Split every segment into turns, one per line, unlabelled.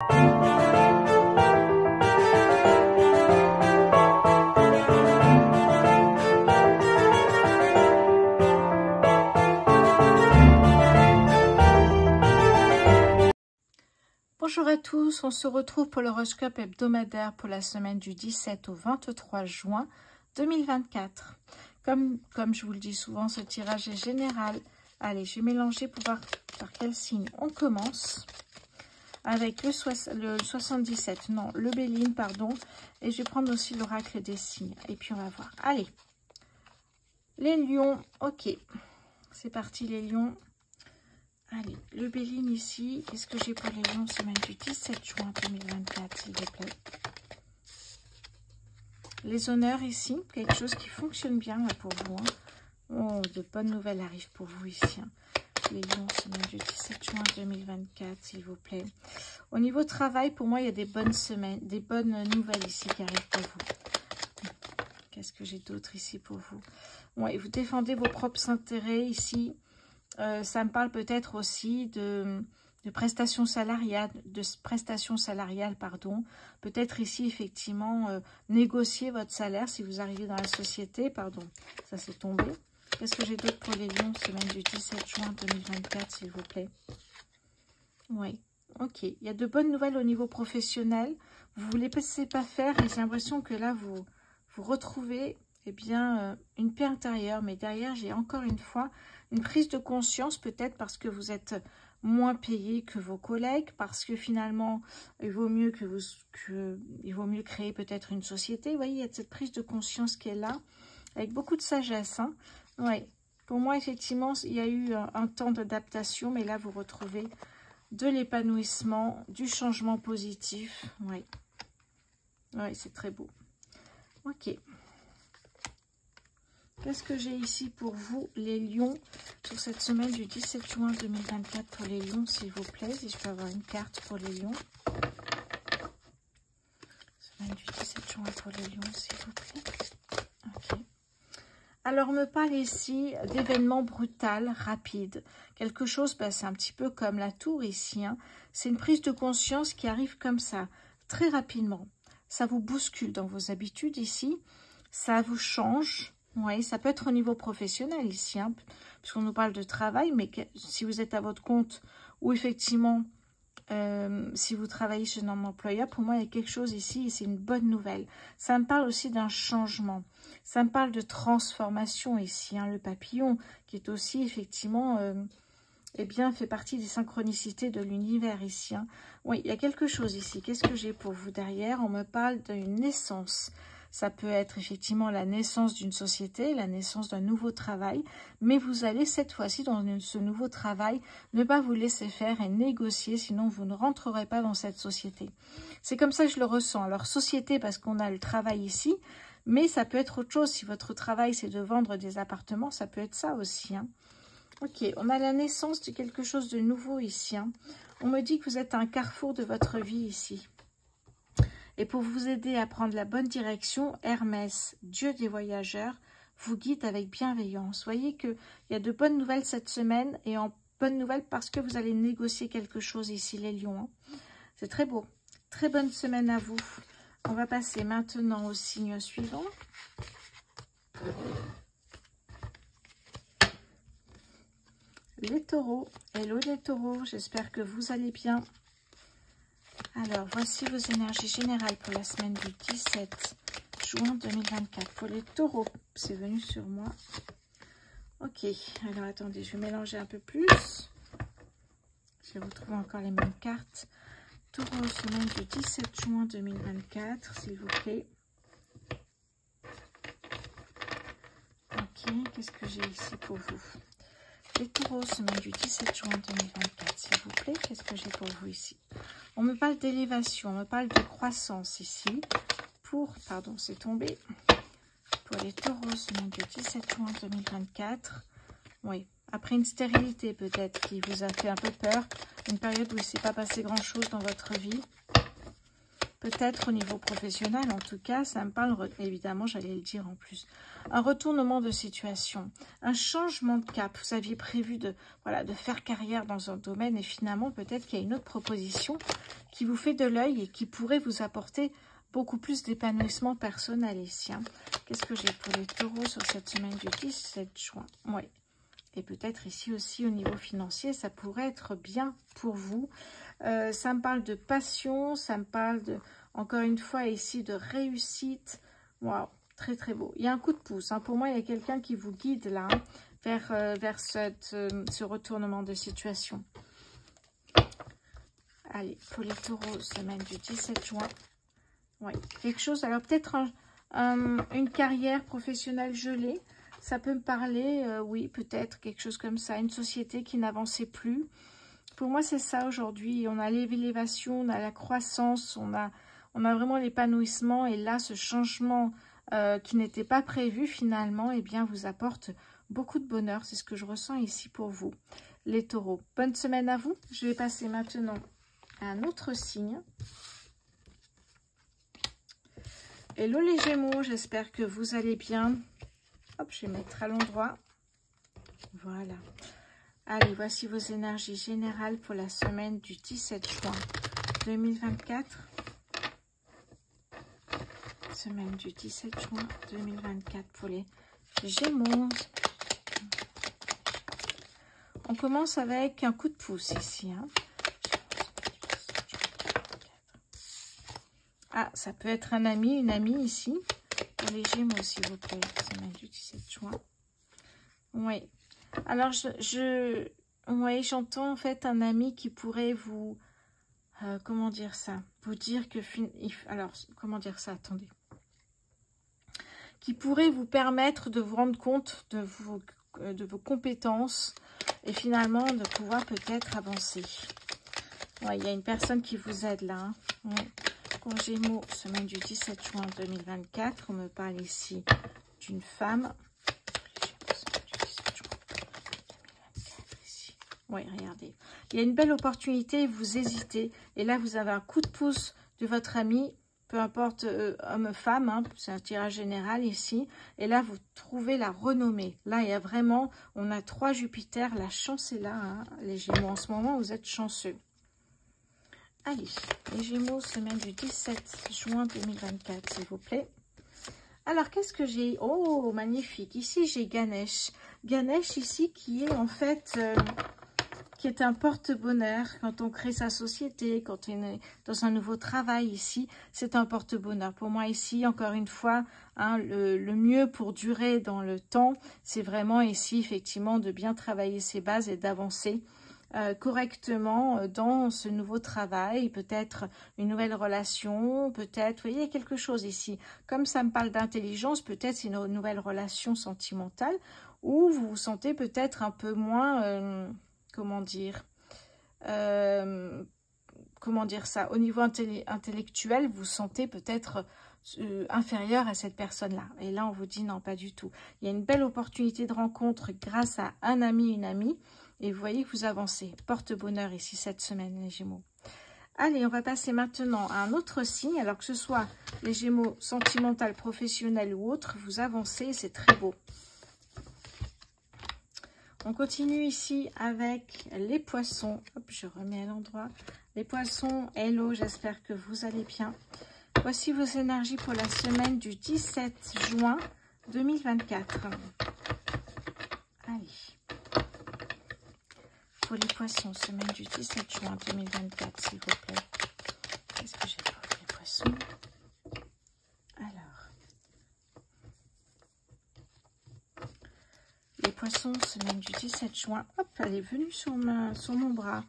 Bonjour à tous, on se retrouve pour l'horoscope hebdomadaire pour la semaine du 17 au 23 juin 2024. Comme je vous le dis souvent, ce tirage est général. Allez, je vais mélanger pour voir par quel signe on commence. Avec le 77, non, le Béline, pardon. Et je vais prendre aussi l'oracle des signes. Et puis on va voir. Allez, les lions, ok. C'est parti les lions. Allez, le Béline ici. Qu'est-ce que j'ai pour les lions semaine du 17 juin 2024, s'il vous plaît? Les honneurs ici, quelque chose qui fonctionne bien là pour vous. Hein. Oh, de bonnes nouvelles arrivent pour vous ici. Hein. Les lions semaine du 17 juin 2024, s'il vous plaît. Au niveau travail, pour moi, il y a des bonnes semaines, des bonnes nouvelles ici qui arrivent pour vous. Qu'est-ce que j'ai d'autre ici pour vous? Ouais, vous défendez vos propres intérêts ici. Ça me parle peut-être aussi de prestations salariales, pardon. Peut-être ici, effectivement, négocier votre salaire si vous arrivez dans la société. Pardon, ça s'est tombé. Qu'est-ce que j'ai d'autre pour les lions, semaine du 17 juin 2024, s'il vous plaît? Oui, ok. Il y a de bonnes nouvelles au niveau professionnel. Vous ne vous les laissez pas faire et j'ai l'impression que là, vous retrouvez eh bien, une paix intérieure. Mais derrière, j'ai encore une fois une prise de conscience, peut-être parce que vous êtes moins payé que vos collègues, parce que finalement, il vaut mieux créer peut-être une société. Vous voyez, il y a cette prise de conscience qui est là, avec beaucoup de sagesse. Hein. Ouais. Pour moi, effectivement, il y a eu un temps d'adaptation, mais là, vous retrouvez de l'épanouissement, du changement positif. Oui, ouais, c'est très beau. Ok. Qu'est-ce que j'ai ici pour vous, les lions, sur cette semaine du 17 juin 2024 pour les lions, s'il vous plaît, si je peux avoir une carte pour les lions. Semaine du 17 juin pour les lions, s'il vous plaît. Ok. Alors, on me parle ici d'événements brutaux, rapides. Quelque chose, ben, c'est un petit peu comme la tour ici. Hein. C'est une prise de conscience qui arrive comme ça, très rapidement. Ça vous bouscule dans vos habitudes ici. Ça vous change. Oui, ça peut être au niveau professionnel ici, hein, puisqu'on nous parle de travail, mais si vous êtes à votre compte ou effectivement, si vous travaillez chez un employeur, pour moi, il y a quelque chose ici et c'est une bonne nouvelle. Ça me parle aussi d'un changement. Ça me parle de transformation ici, hein, le papillon, qui est aussi effectivement, eh bien, fait partie des synchronicités de l'univers ici. Hein. Oui, il y a quelque chose ici. Qu'est-ce que j'ai pour vous derrière? On me parle d'une naissance. Ça peut être effectivement la naissance d'une société, la naissance d'un nouveau travail, mais vous allez cette fois-ci dans ce nouveau travail ne pas vous laisser faire et négocier, sinon vous ne rentrerez pas dans cette société. C'est comme ça que je le ressens. Alors société parce qu'on a le travail ici, mais ça peut être autre chose. Si votre travail c'est de vendre des appartements, ça peut être ça aussi. Hein. Ok, on a la naissance de quelque chose de nouveau ici. Hein. On me dit que vous êtes à un carrefour de votre vie ici. Et pour vous aider à prendre la bonne direction, Hermès, dieu des voyageurs, vous guide avec bienveillance. Vous voyez qu'il y a de bonnes nouvelles cette semaine et en bonnes nouvelles parce que vous allez négocier quelque chose ici, les lions. Hein. C'est très beau. Très bonne semaine à vous. On va passer maintenant au signe suivant. Les taureaux. Hello les taureaux, j'espère que vous allez bien. Alors, voici vos énergies générales pour la semaine du 17 juin 2024. Pour les taureaux, c'est venu sur moi. Ok, alors attendez, je vais mélanger un peu plus. Je vais vous trouver encore les mêmes cartes. Taureau, semaine du 17 juin 2024, s'il vous plaît. Ok, qu'est-ce que j'ai ici pour vous? Les taureaux, semaine du 17 juin 2024, s'il vous plaît. Qu'est-ce que j'ai pour vous ici? On me parle d'élévation, on me parle de croissance ici. Pardon, c'est tombé. Pour les taureaux, semaine du 17 juin 2024. Oui, après une stérilité peut-être qui vous a fait un peu peur. Une période où il ne s'est pas passé grand-chose dans votre vie. peut-être au niveau professionnel, en tout cas, ça me parle, évidemment, j'allais le dire en plus. Un retournement de situation, un changement de cap. Vous aviez prévu de faire carrière dans un domaine et finalement, peut-être qu'il y a une autre proposition qui vous fait de l'œil et qui pourrait vous apporter beaucoup plus d'épanouissement personnel ici. Hein. Qu'est-ce que j'ai pour les taureaux sur cette semaine du 17 juin? Oui. Et peut-être ici aussi au niveau financier, ça pourrait être bien pour vous. Ça me parle de passion, ça me parle de, encore une fois ici, de réussite. Waouh, très très beau. Il y a un coup de pouce. Hein. Pour moi, il y a quelqu'un qui vous guide là, hein, vers ce retournement de situation. Allez, pour les taureaux, semaine du 17 juin. Oui, quelque chose. Alors peut-être une carrière professionnelle gelée. Ça peut me parler, oui, peut-être quelque chose comme ça. Une société qui n'avançait plus. Pour moi, c'est ça aujourd'hui. On a l'élévation, on a la croissance, on a vraiment l'épanouissement. Et là, ce changement qui n'était pas prévu finalement, eh bien, vous apporte beaucoup de bonheur. C'est ce que je ressens ici pour vous, les taureaux. Bonne semaine à vous. Je vais passer maintenant à un autre signe. Hello les Gémeaux, j'espère que vous allez bien. Hop, je vais mettre à l'endroit. Voilà. Allez, voici vos énergies générales pour la semaine du 17 juin 2024. Semaine du 17 juin 2024 pour les Gémeaux. On commence avec un coup de pouce ici. Hein. Ah, ça peut être un ami, une amie ici. Pour les Gémeaux, s'il vous plaît. Semaine du 17 juin. Oui. Alors, oui, j'entends en fait un ami qui pourrait vous... comment dire ça? Vous dire que... Alors, comment dire ça? Attendez. Qui pourrait vous permettre de vous rendre compte de vos compétences et finalement de pouvoir peut-être avancer. Ouais, il y a une personne qui vous aide là. Hein. Ouais. Pour Gémeaux, semaine du 17 juin 2024, on me parle ici d'une femme. Oui, regardez. Il y a une belle opportunité, vous hésitez. Et là, vous avez un coup de pouce de votre ami, peu importe homme ou femme, hein, c'est un tirage général ici. Et là, vous trouvez la renommée. Là, il y a vraiment, on a 3 Jupiter, la chance est là. Hein, les Gémeaux, en ce moment, vous êtes chanceux. Allez, les Gémeaux, semaine du 17 juin 2024, s'il vous plaît. Alors, qu'est-ce que j'ai? Oh, magnifique. Ici, j'ai Ganesh. Ganesh, ici, qui est en fait... qui est un porte-bonheur quand on crée sa société, quand on est dans un nouveau travail ici, c'est un porte-bonheur. Pour moi ici, encore une fois, hein, le mieux pour durer dans le temps, c'est vraiment ici, effectivement, de bien travailler ses bases et d'avancer correctement dans ce nouveau travail, peut-être une nouvelle relation, peut-être, vous voyez, quelque chose ici. Comme ça me parle d'intelligence, peut-être c'est une nouvelle relation sentimentale, où vous vous sentez peut-être un peu moins... comment dire ça, au niveau intellectuel, vous vous sentez peut-être inférieur à cette personne-là. Et là, on vous dit non, pas du tout. Il y a une belle opportunité de rencontre grâce à un ami, une amie. Et vous voyez que vous avancez. Porte-bonheur ici cette semaine, les Gémeaux. Allez, on va passer maintenant à un autre signe. Alors que ce soit les Gémeaux sentimental, professionnel ou autre, vous avancez, c'est très beau. On continue ici avec les poissons. Hop, je remets à l'endroit. Les poissons, hello, j'espère que vous allez bien. Voici vos énergies pour la semaine du 17 juin 2024. Allez. Pour les poissons, semaine du 17 juin 2024, s'il vous plaît. Qu'est-ce que j'ai pour les poissons? Alors. Les poissons, semaine du 17 juin. Hop, elle est venue sur mon bras.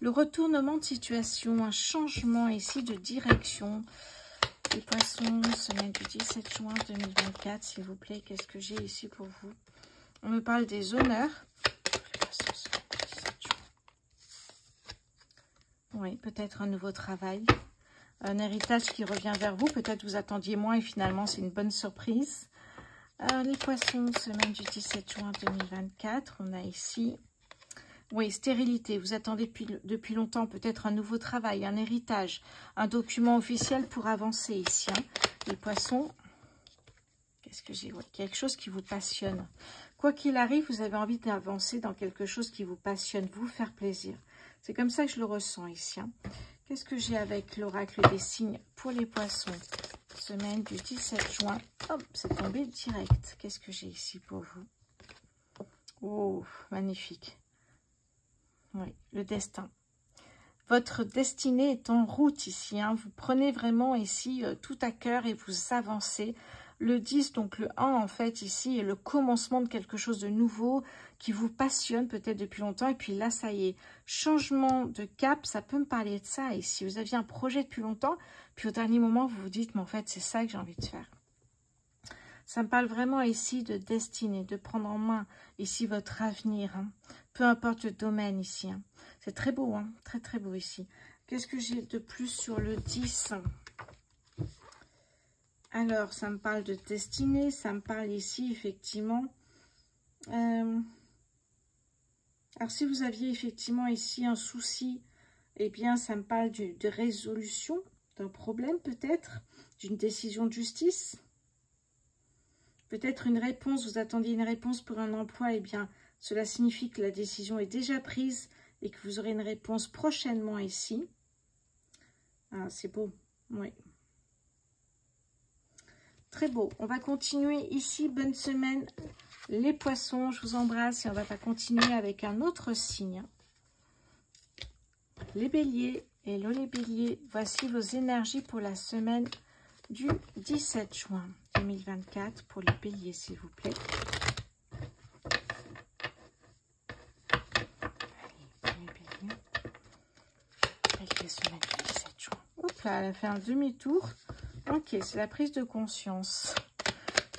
Le retournement de situation, un changement ici de direction. Les poissons, semaine du 17 juin 2024, s'il vous plaît. Qu'est-ce que j'ai ici pour vous? On me parle des honneurs. Les poissons, semaine du 17 juin. Oui, peut-être un nouveau travail. Un héritage qui revient vers vous. Peut-être vous attendiez moins et finalement c'est une bonne surprise. Les poissons, semaine du 17 juin 2024, on a ici Oui, stérilité. Vous attendez depuis longtemps peut-être un nouveau travail, un héritage, un document officiel pour avancer ici. Hein. Les poissons, qu'est-ce que j'ai? Ouais, quelque chose qui vous passionne. Quoi qu'il arrive, vous avez envie d'avancer dans quelque chose qui vous passionne, vous faire plaisir. C'est comme ça que je le ressens ici. Hein. Qu'est-ce que j'ai avec l'oracle des signes pour les poissons? Semaine du 17 juin. Hop, c'est tombé direct. Qu'est-ce que j'ai ici pour vous? Oh, magnifique. Oui, le destin. Votre destinée est en route ici. Hein. Vous prenez vraiment ici tout à cœur et vous avancez. Le 10, donc le 1 en fait ici, est le commencement de quelque chose de nouveau qui vous passionne peut-être depuis longtemps. Et puis là, ça y est, changement de cap, ça peut me parler de ça. Et si vous aviez un projet depuis longtemps, puis au dernier moment, vous vous dites, mais en fait, c'est ça que j'ai envie de faire. Ça me parle vraiment ici de destinée, de prendre en main ici votre avenir. Hein. Peu importe le domaine ici. Hein. C'est très beau, hein, très très beau ici. Qu'est-ce que j'ai de plus sur le 10? Alors, ça me parle de destinée, ça me parle ici, effectivement. Alors, si vous aviez effectivement ici un souci, eh bien, ça me parle de résolution d'un problème, peut-être, d'une décision de justice. Peut-être une réponse, vous attendiez une réponse pour un emploi, eh bien, cela signifie que la décision est déjà prise et que vous aurez une réponse prochainement ici. Ah, c'est beau, oui. Très beau. On va continuer ici. Bonne semaine, les poissons. Je vous embrasse et on va pas continuer avec un autre signe. Les béliers. Hello les béliers. Voici vos énergies pour la semaine du 17 juin 2024 pour les béliers, s'il vous plaît. Allez, les béliers. Bélier, semaine du 17 juin. Hop là, elle a fait un demi-tour. Ok, c'est la prise de conscience.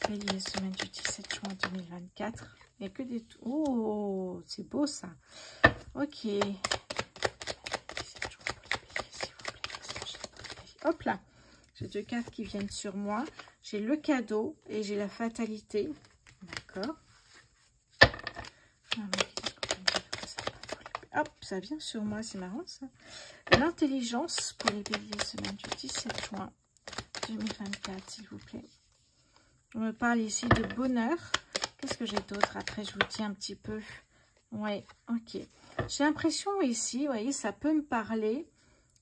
Bélier, semaine du 17 juin 2024. Il n'y a que des... Oh, c'est beau ça. Ok. Hop là. J'ai deux cartes qui viennent sur moi. J'ai le cadeau et j'ai la fatalité. D'accord. Hop, ça vient sur moi, c'est marrant ça. L'intelligence pour les béliers, semaine du 17 juin 2024, s'il vous plaît. On me parle ici de bonheur. Qu'est-ce que j'ai d'autre? Après, je vous dis un petit peu. Ouais, ok. J'ai l'impression ici, vous voyez, ça peut me parler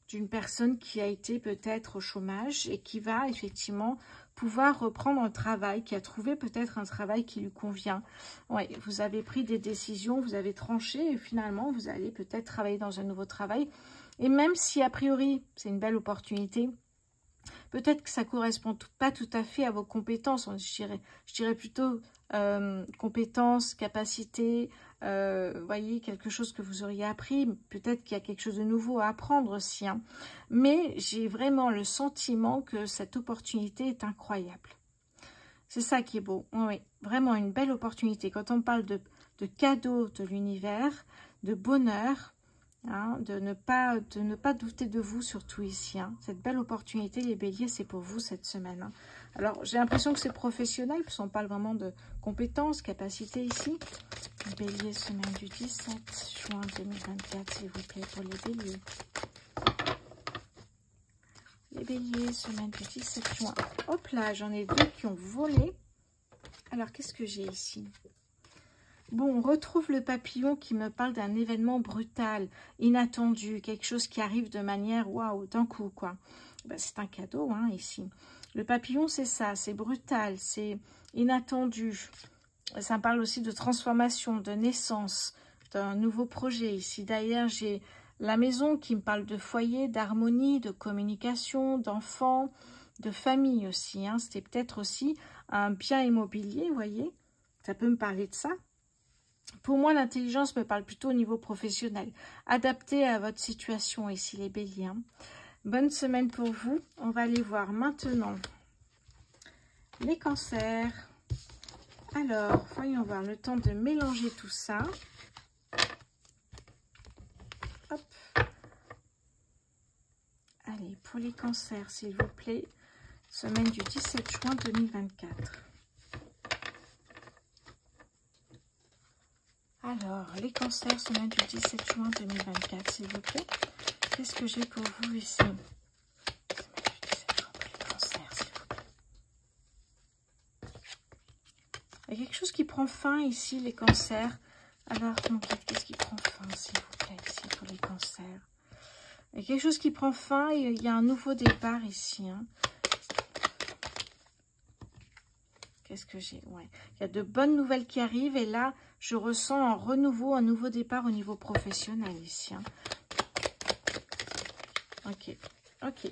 d'une personne qui a été peut-être au chômage et qui va effectivement pouvoir reprendre un travail, qui a trouvé peut-être un travail qui lui convient. Ouais, vous avez pris des décisions, vous avez tranché et finalement, vous allez peut-être travailler dans un nouveau travail. Et même si, a priori, c'est une belle opportunité, peut-être que ça ne correspond pas tout à fait à vos compétences. Je dirais plutôt compétences, capacités, voyez, quelque chose que vous auriez appris. Peut-être qu'il y a quelque chose de nouveau à apprendre aussi. Hein. Mais j'ai vraiment le sentiment que cette opportunité est incroyable. C'est ça qui est beau. Oui, vraiment une belle opportunité. Quand on parle de cadeaux de l'univers, de bonheur, hein, de ne pas douter de vous, surtout ici. Hein. Cette belle opportunité, les béliers, c'est pour vous cette semaine. Hein. Alors, j'ai l'impression que c'est professionnel, puisqu'on parle vraiment de compétences, capacités ici. Bélier, semaine du 17 juin 2024, s'il vous plaît, pour les béliers. Les béliers, semaine du 17 juin. Hop là, j'en ai deux qui ont volé. Alors, qu'est-ce que j'ai ici ? Bon, on retrouve le papillon qui me parle d'un événement brutal, inattendu, quelque chose qui arrive de manière, waouh, d'un coup, quoi. Ben, c'est un cadeau, hein, ici. Le papillon, c'est ça, c'est brutal, c'est inattendu. Ça me parle aussi de transformation, de naissance, d'un nouveau projet. Ici, d'ailleurs, j'ai la maison qui me parle de foyer, d'harmonie, de communication, d'enfants, de famille aussi. Hein. C'était peut-être aussi un bien immobilier, vous voyez. Ça peut me parler de ça. Pour moi, l'intelligence me parle plutôt au niveau professionnel. Adapté à votre situation ici, les béliers. Hein. Bonne semaine pour vous. On va aller voir maintenant les cancers. Alors, voyons voir le temps de mélanger tout ça. Hop. Allez, pour les cancers, s'il vous plaît. Semaine du 17 juin 2024. Alors, les cancers, semaine du 17 juin 2024, s'il vous plaît. Qu'est-ce que j'ai pour vous ici? Semaine du 17 juin pour les cancers, s'il vous plaît. Il y a quelque chose qui prend fin ici, les cancers. Alors, mon guide, qu'est-ce qui prend fin, s'il vous plaît, ici, pour les cancers? Il y a quelque chose qui prend fin et il y a un nouveau départ ici. Hein. Qu'est-ce que j'ai? Ouais. Il y a de bonnes nouvelles qui arrivent et là, je ressens un renouveau, un nouveau départ au niveau professionnel ici. Hein. Ok, ok.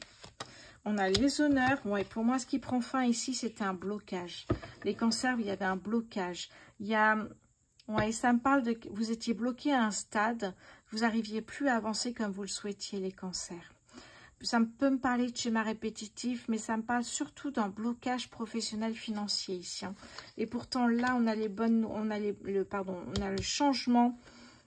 On a les honneurs. Ouais, pour moi, ce qui prend fin ici, c'était un blocage. Les cancers, il y avait un blocage. Il y a... Ouais, ça me parle de... Vous étiez bloqué à un stade. Vous n'arriviez plus à avancer comme vous le souhaitiez, les cancers. Ça peut me parler de schéma répétitif, mais ça me parle surtout d'un blocage professionnel financier ici. Hein. Et pourtant, là, on a les bonnes... On a on a le changement,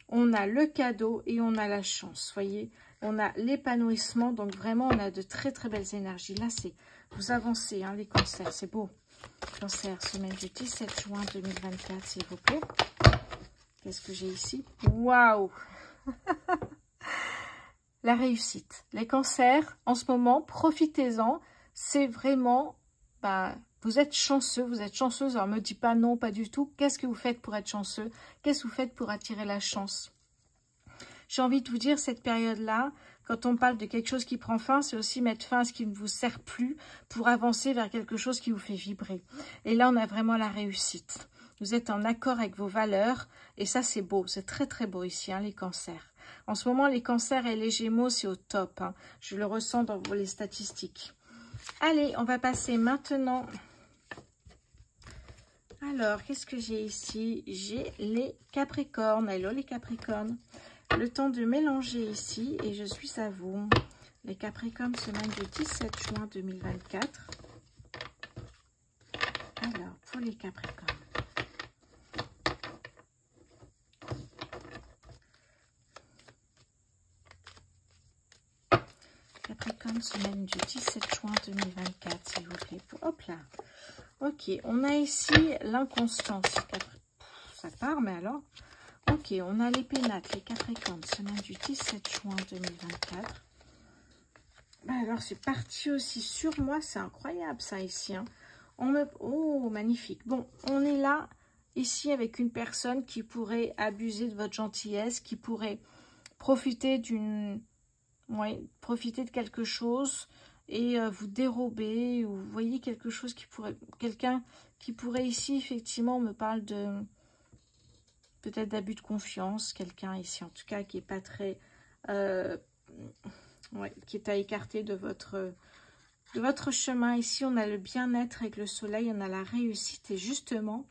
on a le cadeau et on a la chance, voyez. On a l'épanouissement, donc vraiment, on a de très, très belles énergies. Là, c'est... Vous avancez, hein, les cancers, c'est beau. Cancer, semaine du 17 juin 2024, s'il vous plaît. Qu'est-ce que j'ai ici? Waouh! La réussite. Les cancers, en ce moment, profitez-en. C'est vraiment... Bah, vous êtes chanceux, vous êtes chanceuse. Alors, ne me dis pas non, pas du tout. Qu'est-ce que vous faites pour être chanceux? Qu'est-ce que vous faites pour attirer la chance? J'ai envie de vous dire, cette période-là, quand on parle de quelque chose qui prend fin, c'est aussi mettre fin à ce qui ne vous sert plus pour avancer vers quelque chose qui vous fait vibrer. Et là, on a vraiment la réussite. Vous êtes en accord avec vos valeurs et ça, c'est beau. C'est très, très beau ici, hein, les cancers. En ce moment, les cancers et les gémeaux, c'est au top. Hein. Je le ressens dans les statistiques. Allez, on va passer maintenant. Alors, qu'est-ce que j'ai ici? J'ai les capricornes. Hello, les capricornes. Le temps de mélanger ici et je suis à vous. Les capricornes, semaine du 17 juin 2024. Alors, pour les capricornes. Capricorne, semaine du 17 juin 2024, s'il vous plaît. Hop là. Ok, on a ici l'inconstance. Ça part, mais alors... Ok, on a les pénates, les capricornes, semaine du 17 juin 2024. Bah alors, c'est parti aussi sur moi. C'est incroyable, ça, ici. Hein. Oh, magnifique. Bon, on est là, ici, avec une personne qui pourrait abuser de votre gentillesse, qui pourrait profiter d'une... Ouais, profiter de quelque chose et vous dérober, ou vous voyez quelque chose qui pourrait... Quelqu'un qui pourrait ici, effectivement, on me parle de... Peut-être d'abus de confiance, quelqu'un ici, en tout cas, qui est pas très... ouais, qui est à écarter de votre chemin. Ici, on a le bien-être avec le soleil, on a la réussite. Et justement,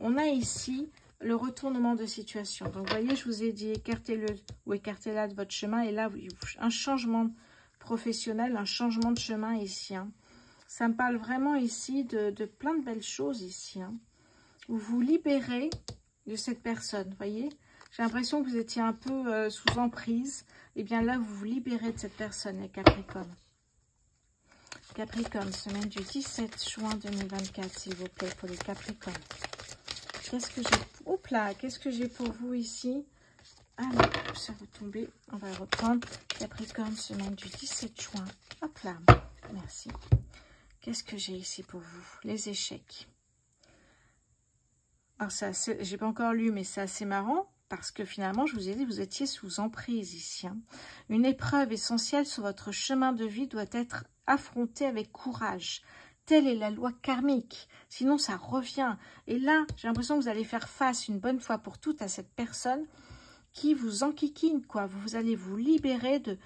on a ici le retournement de situation. Donc, vous voyez, je vous ai dit, écartez-le ou écartez-la de votre chemin. Et là, un changement professionnel, un changement de chemin ici. Hein. Ça me parle vraiment ici de plein de belles choses ici. Hein. Vous vous libérez de cette personne, vous voyez. J'ai l'impression que vous étiez un peu sous emprise. Et bien là, vous vous libérez de cette personne, les Capricornes. Capricorne, semaine du 17 juin 2024, s'il vous plaît, pour les Capricornes. Qu'est-ce que j'ai... Hop là, qu'est-ce que j'ai pour vous ici? Alors, ça va tomber. On va reprendre. Capricorne, semaine du 17 juin. Hop là, merci. Qu'est-ce que j'ai ici pour vous? Les échecs. Alors, ça, j'ai pas encore lu, mais c'est assez marrant. Parce que finalement, je vous ai dit, vous étiez sous emprise ici. Hein. Une épreuve essentielle sur votre chemin de vie doit être affrontée avec courage. Telle est la loi karmique. Sinon, ça revient. Et là, j'ai l'impression que vous allez faire face une bonne fois pour toutes à cette personne qui vous enquiquine, quoi. Vous allez vous libérer de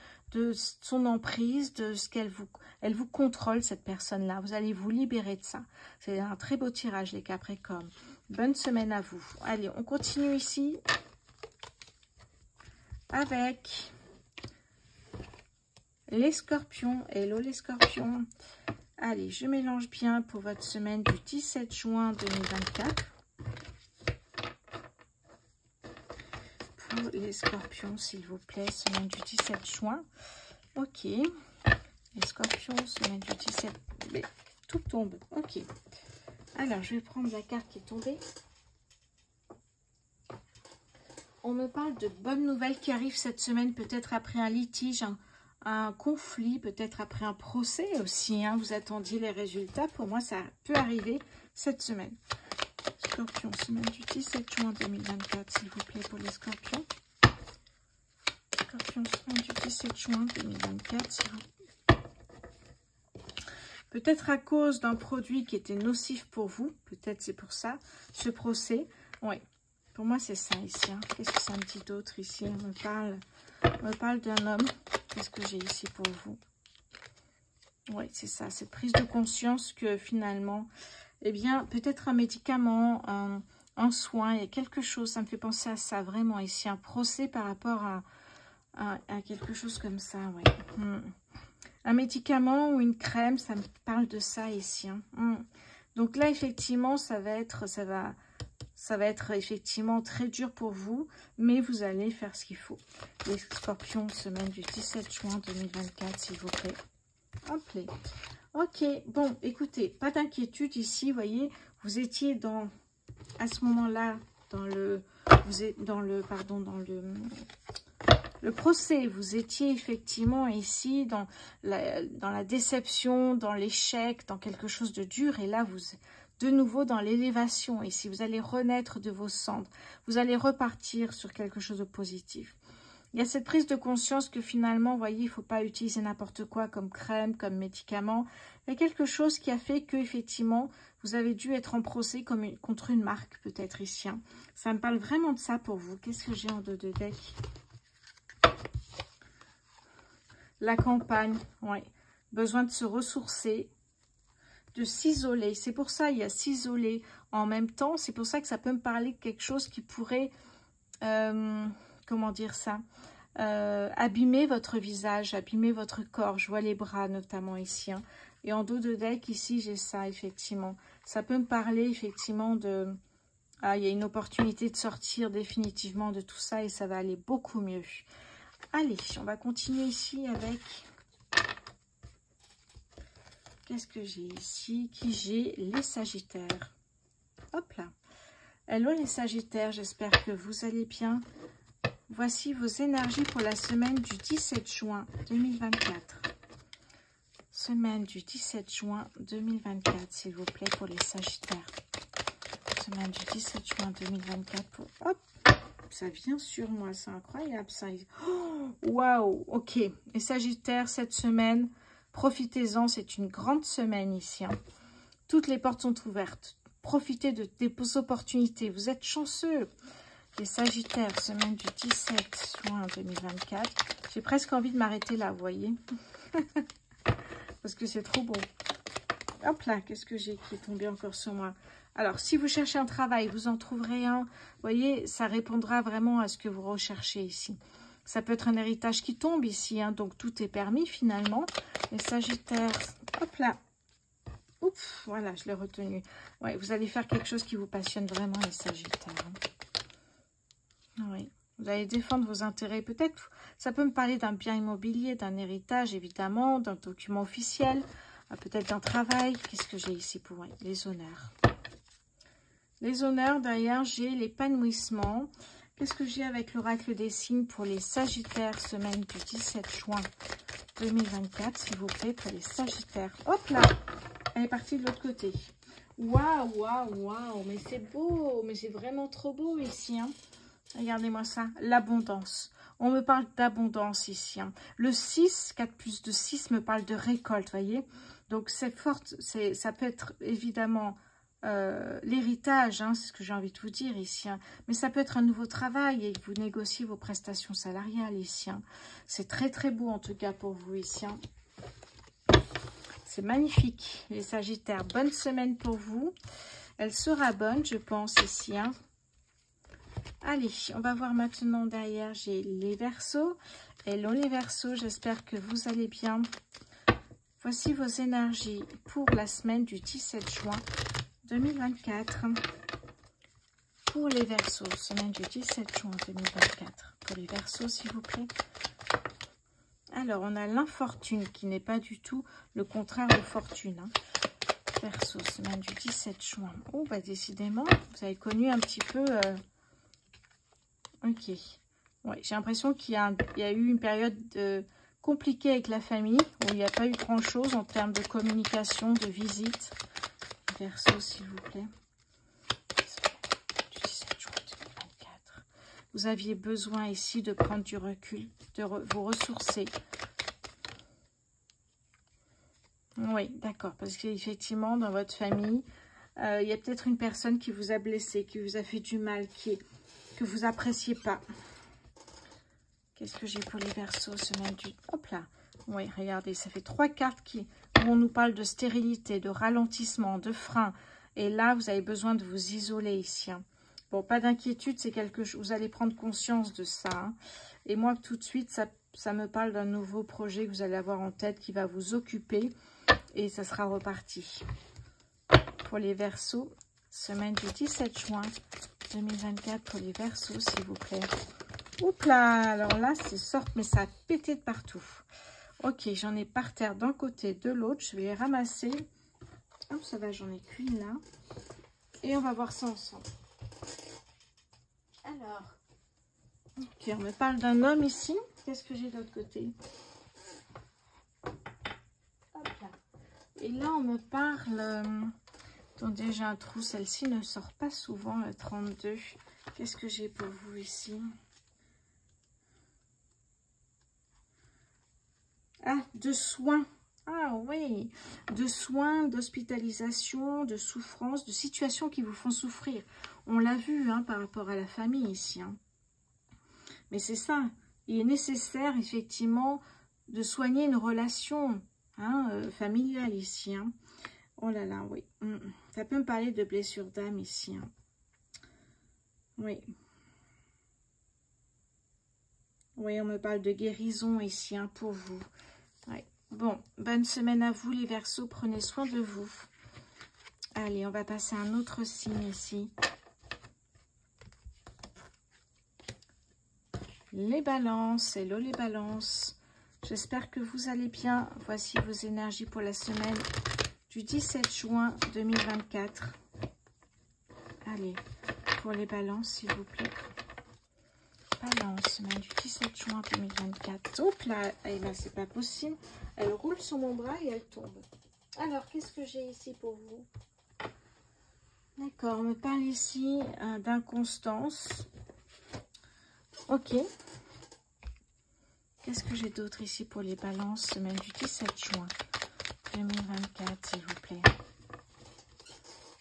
son emprise, de ce qu'elle vous contrôle, cette personne-là. Vous allez vous libérer de ça. C'est un très beau tirage, les Capricornes. Bonne semaine à vous. Allez, on continue ici avec les Scorpions. Hello les Scorpions. Allez, je mélange bien pour votre semaine du 17 juin 2024. Pour les Scorpions, s'il vous plaît, semaine du 17 juin. Ok. Les Scorpions, semaine du 17... Mais tout tombe. Ok. Alors, je vais prendre la carte qui est tombée. On me parle de bonnes nouvelles qui arrivent cette semaine, peut-être après un litige, un conflit, peut-être après un procès aussi. Hein. Vous attendiez les résultats. Pour moi, ça peut arriver cette semaine. Scorpion, semaine du 17 juin 2024, s'il vous plaît, pour les scorpions. Scorpion, semaine du 17 juin 2024, s'il vous plaît. Peut-être à cause d'un produit qui était nocif pour vous. Peut-être c'est pour ça, ce procès. Oui. Pour moi, c'est ça ici. Hein. Qu'est-ce que ça me dit d'autre ici? On me parle d'un homme. Qu'est-ce que j'ai ici pour vous? Oui, c'est ça. Cette prise de conscience que finalement, eh bien, peut-être un médicament, un soin, il y a quelque chose. Ça me fait penser à ça vraiment ici. Un procès par rapport à quelque chose comme ça. Ouais. Un médicament ou une crème, ça me parle de ça ici. Hein. Donc là, effectivement, ça va être effectivement très dur pour vous, mais vous allez faire ce qu'il faut. Les scorpions, semaine du 17 juin 2024, s'il vous plaît. Hop là. Ok, bon, écoutez, pas d'inquiétude ici, vous voyez, vous étiez à ce moment-là, le procès, vous étiez effectivement ici dans la déception, dans l'échec, dans quelque chose de dur, et là, vous de nouveau dans l'élévation. Et si vous allez renaître de vos cendres, vous allez repartir sur quelque chose de positif. Il y a cette prise de conscience que finalement, vous voyez, il ne faut pas utiliser n'importe quoi comme crème, comme médicament. Il y a quelque chose qui a fait que effectivement, vous avez dû être en procès contre une marque, peut-être ici. Hein. Ça me parle vraiment de ça pour vous. Qu'est-ce que j'ai en dos de deck? La campagne, oui. Besoin de se ressourcer, de s'isoler. C'est pour ça, il y a s'isoler en même temps. C'est pour ça que ça peut me parler de quelque chose qui pourrait, comment dire ça, abîmer votre visage, abîmer votre corps. Je vois les bras notamment ici. Hein. Et en dos de deck, ici, j'ai ça, effectivement. Ça peut me parler, effectivement, de... Ah, il y a une opportunité de sortir définitivement de tout ça et ça va aller beaucoup mieux. Allez, on va continuer ici avec... Qu'est-ce que j'ai ici? J'ai les Sagittaires. Hop là. Hello les Sagittaires, j'espère que vous allez bien. Voici vos énergies pour la semaine du 17 juin 2024. Semaine du 17 juin 2024, s'il vous plaît, pour les Sagittaires. Semaine du 17 juin 2024 pour... Hop, ça vient sur moi, c'est incroyable ça. Waouh, ok. Les Sagittaires, cette semaine... Profitez-en, c'est une grande semaine ici. Hein. Toutes les portes sont ouvertes. Profitez des opportunités. Vous êtes chanceux. Les Sagittaires, semaine du 17 juin 2024. J'ai presque envie de m'arrêter là, vous voyez. Parce que c'est trop beau. Hop là, qu'est-ce que j'ai qui est tombé encore sur moi? Alors, si vous cherchez un travail, vous en trouverez un. Vous voyez, ça répondra vraiment à ce que vous recherchez ici. Ça peut être un héritage qui tombe ici, hein, donc tout est permis finalement. Les Sagittaires, hop là. Ouf, voilà, je l'ai retenu. Ouais, vous allez faire quelque chose qui vous passionne vraiment, les Sagittaires. Hein. Oui, vous allez défendre vos intérêts. Peut-être, ça peut me parler d'un bien immobilier, d'un héritage, évidemment, d'un document officiel, peut-être d'un travail. Qu'est-ce que j'ai ici pour les honneurs? Les honneurs, derrière, j'ai l'épanouissement. Qu'est-ce que j'ai avec l'oracle des signes pour les Sagittaires, semaine du 17 juin 2024, s'il vous plaît, pour les Sagittaires. Hop là, elle est partie de l'autre côté. Waouh, waouh, waouh, mais c'est beau, mais c'est vraiment trop beau ici. Hein. Regardez-moi ça, l'abondance. On me parle d'abondance ici. Hein. Le 6, 4 plus de 6 me parle de récolte, voyez. Donc c'est forte, ça peut être évidemment... l'héritage, hein, c'est ce que j'ai envie de vous dire ici, hein. Mais ça peut être un nouveau travail et vous négociez vos prestations salariales ici. Hein. C'est très très beau en tout cas pour vous ici. Hein. C'est magnifique les Sagittaires. Bonne semaine pour vous. Elle sera bonne, je pense ici. Hein. Allez, on va voir maintenant derrière. J'ai les Verseaux. Hello les Verseaux, j'espère que vous allez bien. Voici vos énergies pour la semaine du 17 juin 2024 pour les Verseaux, semaine du 17 juin 2024 pour les Verseaux, s'il vous plaît. Alors, on a l'infortune qui n'est pas du tout le contraire de fortune. Hein. Verseaux, semaine du 17 juin. Oh, bah décidément, vous avez connu un petit peu Ok. Ouais, j'ai l'impression qu'il y a eu une période compliquée avec la famille, où il n'y a pas eu grand-chose en termes de communication, de visite. Verseau, s'il vous plaît. Du 17 juin 2024. Vous aviez besoin ici de prendre du recul, de vous ressourcer. Oui, d'accord, parce qu'effectivement, dans votre famille, il y a peut-être une personne qui vous a blessé, qui vous a fait du mal, que vous appréciez pas. Qu'est-ce que j'ai pour les Verseaux, semaine du... Hop là. Oui, regardez, ça fait 3 cartes où on nous parle de stérilité, de ralentissement, de frein. Et là, vous avez besoin de vous isoler ici. Hein. Bon, pas d'inquiétude, c'est quelque chose... Vous allez prendre conscience de ça. Hein. Et moi, tout de suite, ça me parle d'un nouveau projet que vous allez avoir en tête qui va vous occuper. Et ça sera reparti. Pour les Verseaux, semaine du 17 juin 2024 pour les Verseaux, s'il vous plaît. Oups là, alors là, c'est sorte, mais ça a pété de partout. Ok, j'en ai par terre d'un côté, de l'autre. Je vais les ramasser. Hop, ça va, j'en ai qu'une là. Et on va voir ça ensemble. Alors, ok, on me parle d'un homme ici. Qu'est-ce que j'ai de l'autre côté? Hop là. Et là, on me parle... Attendez, j'ai un trou. Celle-ci ne sort pas souvent, le 32. Qu'est-ce que j'ai pour vous ici? Ah, de soins. Ah oui, de soins, d'hospitalisation, de souffrance, de situations qui vous font souffrir. On l'a vu hein, par rapport à la famille ici. Hein. Mais c'est ça, il est nécessaire effectivement de soigner une relation hein, familiale ici. Hein. Oh là là, oui. Ça peut me parler de blessure d'âme ici. Hein. Oui. Oui, on me parle de guérison ici hein, pour vous. Oui. Bon, bonne semaine à vous les Verseaux, prenez soin de vous. Allez, on va passer à un autre signe ici. Les Balances, hello les Balances. J'espère que vous allez bien. Voici vos énergies pour la semaine du 17 juin 2024. Allez, pour les Balances, s'il vous plaît. Balance, semaine du 17 juin 2024. Oups là, eh ben, c'est pas possible. Elle roule sur mon bras et elle tombe. Alors, qu'est-ce que j'ai ici pour vous? D'accord, on me parle ici d'inconstance. Ok. Qu'est-ce que j'ai d'autre ici pour les Balances, semaine du 17 juin 2024, s'il vous plaît.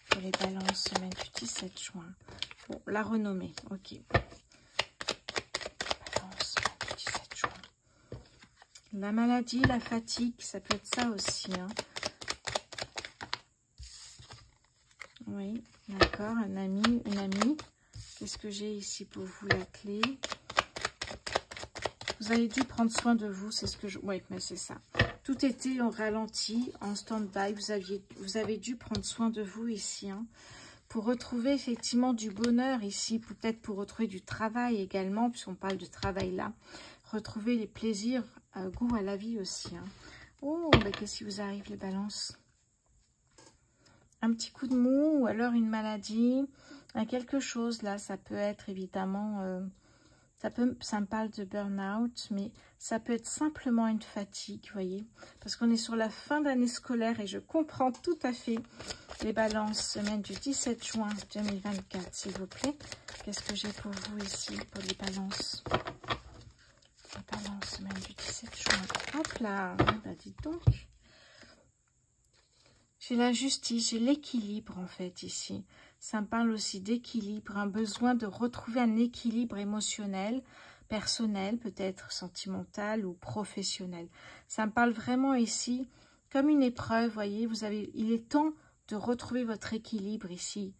Pour les Balances, semaine du 17 juin. Bon, la renommée, ok. La maladie, la fatigue, ça peut être ça aussi. Hein. Oui, d'accord, un ami, une amie. Qu'est-ce que j'ai ici pour vous, la clé? Vous avez dû prendre soin de vous, c'est ce que je... Oui, mais c'est ça. Tout était en ralenti, en stand-by. Vous avez dû prendre soin de vous ici. Hein, pour retrouver effectivement du bonheur ici. Peut-être pour retrouver du travail également, puisqu'on parle de travail là. Retrouver les plaisirs, goût à la vie aussi. Hein. Oh, mais qu'est-ce qui vous arrive les Balances? Un petit coup de mou ou alors une maladie, quelque chose là, ça peut être évidemment, ça me parle de burn-out, mais ça peut être simplement une fatigue, vous voyez, parce qu'on est sur la fin d'année scolaire et je comprends tout à fait les Balances, semaine du 17 juin 2024, s'il vous plaît. Qu'est-ce que j'ai pour vous ici, pour les Balances? Balance, semaine du 17 juin. Hop là, bah dites donc. J'ai la justice, j'ai l'équilibre en fait ici. Ça me parle aussi d'équilibre, un besoin de retrouver un équilibre émotionnel, personnel, peut-être sentimental ou professionnel. Ça me parle vraiment ici comme une épreuve, voyez, il est temps de retrouver votre équilibre ici.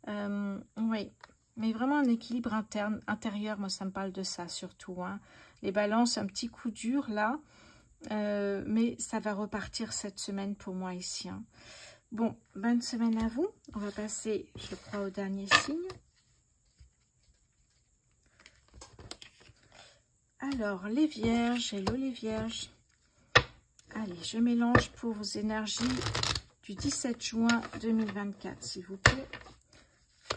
Oui, mais vraiment un équilibre intérieur, moi ça me parle de ça surtout. Hein. Les Balances, un petit coup dur là, mais ça va repartir cette semaine pour moi ici. Hein. Bon, bonne semaine à vous. On va passer, je crois, au dernier signe. Alors, les Vierges, hello les Vierges. Allez, je mélange pour vos énergies du 17 juin 2024, s'il vous plaît.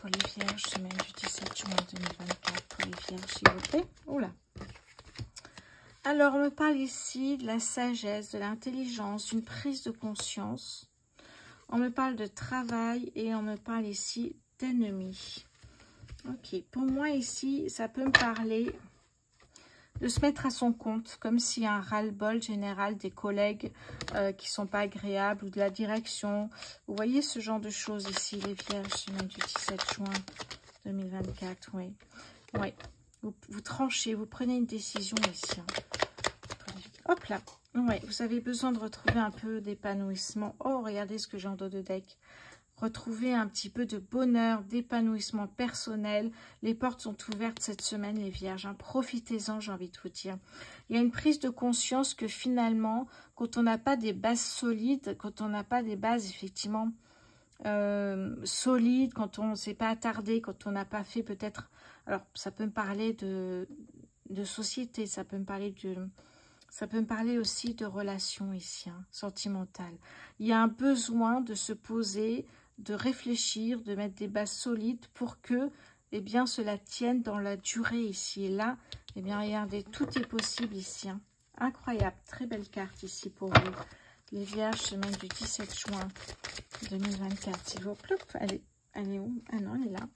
pour les vierges, semaine du 17 juin 2024 pour les vierges, s'il vous plaît. Oula. Alors, on me parle ici de la sagesse, de l'intelligence, d'une prise de conscience. On me parle de travail et on me parle ici d'ennemis. Ok, pour moi ici, ça peut me parler de se mettre à son compte, comme s'il y a un ras-le-bol général des collègues qui ne sont pas agréables ou de la direction. Vous voyez ce genre de choses ici, les vierges, semaine du 17 juin 2024, oui. Oui, vous tranchez, vous prenez une décision ici. Hop là, oui, vous avez besoin de retrouver un peu d'épanouissement. Oh, regardez ce que j'ai en dos de deck. Retrouver un petit peu de bonheur, d'épanouissement personnel. Les portes sont ouvertes cette semaine, les vierges. Hein. Profitez-en, j'ai envie de vous dire. Il y a une prise de conscience que finalement, quand on n'a pas des bases solides, quand on n'a pas des bases effectivement solides, quand on ne s'est pas attardé, quand on n'a pas fait peut-être... Alors, ça peut me parler de société, ça peut me parler de... Ça peut me parler aussi de relations ici, hein, sentimentales. Il y a un besoin de se poser, de réfléchir, de mettre des bases solides pour que, eh bien, cela tienne dans la durée ici. Et là, eh bien, regardez, tout est possible ici. Hein. Incroyable, très belle carte ici pour vous. Les vierges, semaine du 17 juin 2024. S'il vous plaît, elle est où? Ah non, elle est là.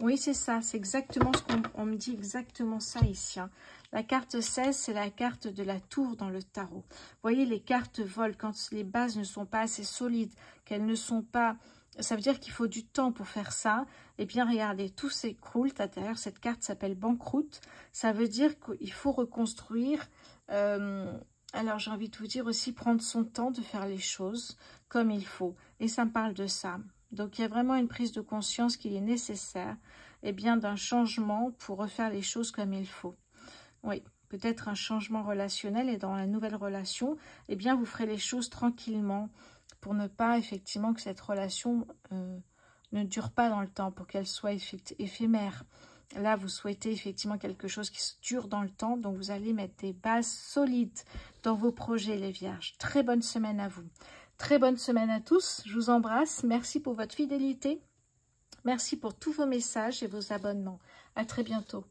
Oui, c'est ça, c'est exactement ce qu'on me dit, exactement ça ici. Hein. La carte 16, c'est la carte de la tour dans le tarot. Vous voyez, les cartes volent quand les bases ne sont pas assez solides, qu'elles ne sont pas... Ça veut dire qu'il faut du temps pour faire ça. Eh bien, regardez, tout s'écroule. D'ailleurs, cette carte s'appelle banqueroute. Ça veut dire qu'il faut reconstruire. Alors, j'ai envie de vous dire aussi prendre son temps de faire les choses comme il faut. Et ça me parle de ça. Donc, il y a vraiment une prise de conscience qu'il est nécessaire, eh bien, d'un changement pour refaire les choses comme il faut. Oui, peut-être un changement relationnel et dans la nouvelle relation, eh bien, vous ferez les choses tranquillement pour ne pas, effectivement, que cette relation ne dure pas dans le temps, pour qu'elle soit éphémère. Là, vous souhaitez effectivement quelque chose qui dure dans le temps, donc vous allez mettre des bases solides dans vos projets, les vierges. Très bonne semaine à vous. Très bonne semaine à tous, je vous embrasse, merci pour votre fidélité, merci pour tous vos messages et vos abonnements. À très bientôt.